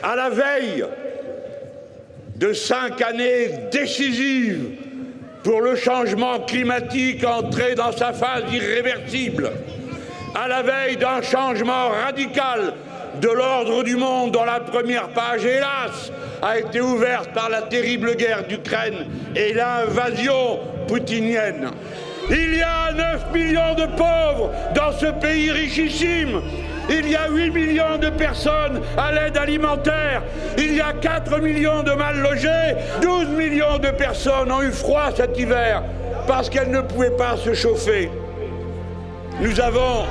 À la veille de 5 années décisives pour le changement climatique entré dans sa phase irréversible, à la veille d'un changement radical de l'ordre du monde dont la première page, hélas, a été ouverte par la terrible guerre d'Ukraine et l'invasion poutinienne. Il y a 9 millions de pauvres dans ce pays richissime. Il y a 8 millions de personnes à l'aide alimentaire. Il y a 4 millions de mal logés. 12 millions de personnes ont eu froid cet hiver parce qu'elles ne pouvaient pas se chauffer. Nous avons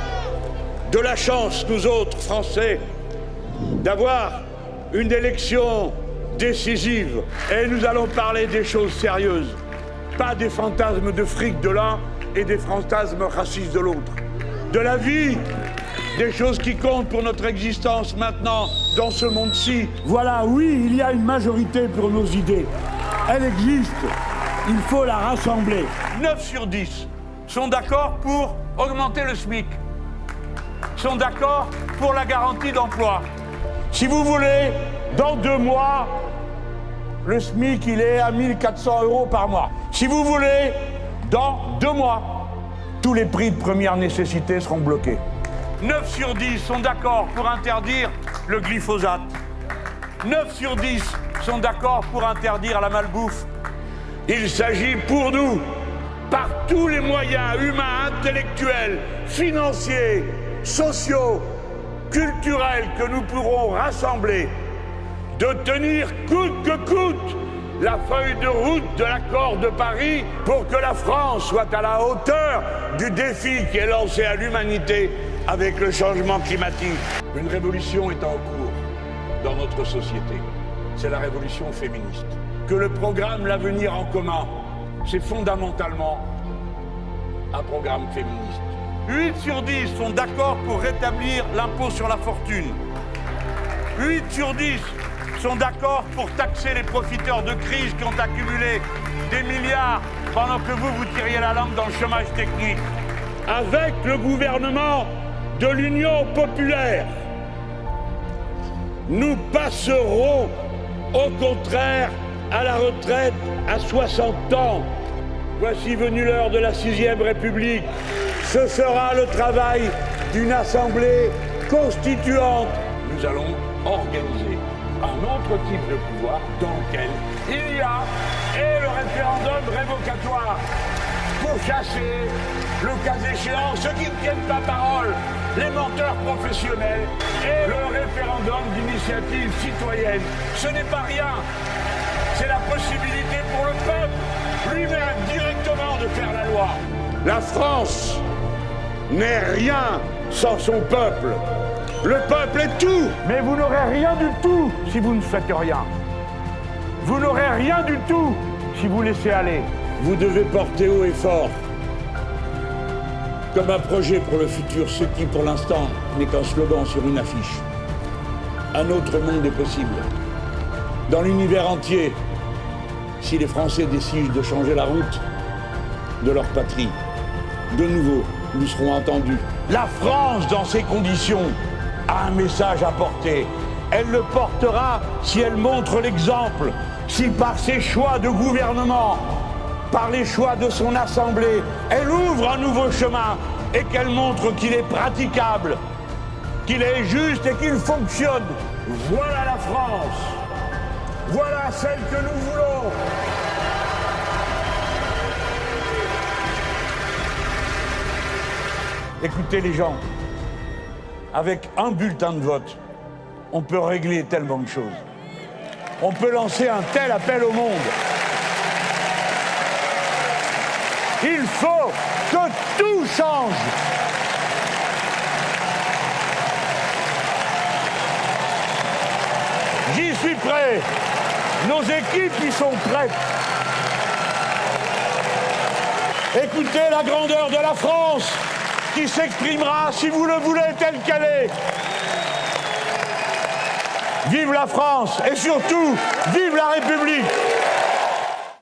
de la chance, nous autres Français, d'avoir une élection décisive. Et nous allons parler des choses sérieuses, pas des fantasmes de fric de l'un et des fantasmes racistes de l'autre. De la vie, des choses qui comptent pour notre existence maintenant, dans ce monde-ci. Voilà, oui, il y a une majorité pour nos idées. Elle existe, il faut la rassembler. 9 sur 10 sont d'accord pour augmenter le SMIC, sont d'accord pour la garantie d'emploi. Si vous voulez, dans 2 mois, le SMIC, il est à 1 400 € par mois. Si vous voulez, dans 2 mois, tous les prix de première nécessité seront bloqués. 9 sur 10 sont d'accord pour interdire le glyphosate. 9 sur 10 sont d'accord pour interdire la malbouffe. Il s'agit pour nous, par tous les moyens humains, intellectuels, financiers, sociaux, culturels que nous pourrons rassembler, de tenir coûte que coûte la feuille de route de l'accord de Paris pour que la France soit à la hauteur du défi qui est lancé à l'humanité avec le changement climatique. Une révolution est en cours dans notre société. C'est la révolution féministe. Que le programme L'Avenir en commun, c'est fondamentalement un programme féministe. 8 sur 10 sont d'accord pour rétablir l'impôt sur la fortune. 8 sur 10 sont d'accord pour taxer les profiteurs de crise qui ont accumulé des milliards pendant que vous tiriez la langue dans le chômage technique. Avec le gouvernement de l'Union populaire, nous passerons au contraire à la retraite à 60 ans. Voici venue l'heure de la 6e République. Ce sera le travail d'une assemblée constituante. Nous allons organiser un autre type de pouvoir dans lequel il y a le référendum révocatoire pour chasser, le cas échéant, ceux qui ne tiennent pas parole, les menteurs professionnels, et le référendum d'initiative citoyenne. Ce n'est pas rien, c'est la possibilité pour le peuple lui-même directement de faire la loi. La France n'est rien sans son peuple. Le peuple est tout. Mais vous n'aurez rien du tout si vous ne faites rien. Vous n'aurez rien du tout si vous laissez aller. Vous devez porter haut et fort, comme un projet pour le futur, ce qui pour l'instant n'est qu'un slogan sur une affiche. Un autre monde est possible. Dans l'univers entier, si les Français décident de changer la route de leur patrie, de nouveau, nous serons entendus. La France, dans ces conditions, a un message à porter. Elle le portera si elle montre l'exemple, si par ses choix de gouvernement, par les choix de son assemblée, elle ouvre un nouveau chemin et qu'elle montre qu'il est praticable, qu'il est juste et qu'il fonctionne. Voilà la France. Voilà celle que nous voulons. Écoutez les gens, avec un bulletin de vote, on peut régler tellement de choses. On peut lancer un tel appel au monde. Il faut que tout change. J'y suis prêt. Nos équipes y sont prêtes. Écoutez la grandeur de la France qui s'exprimera, si vous le voulez, telle qu'elle est. Vive la France et surtout, vive la République!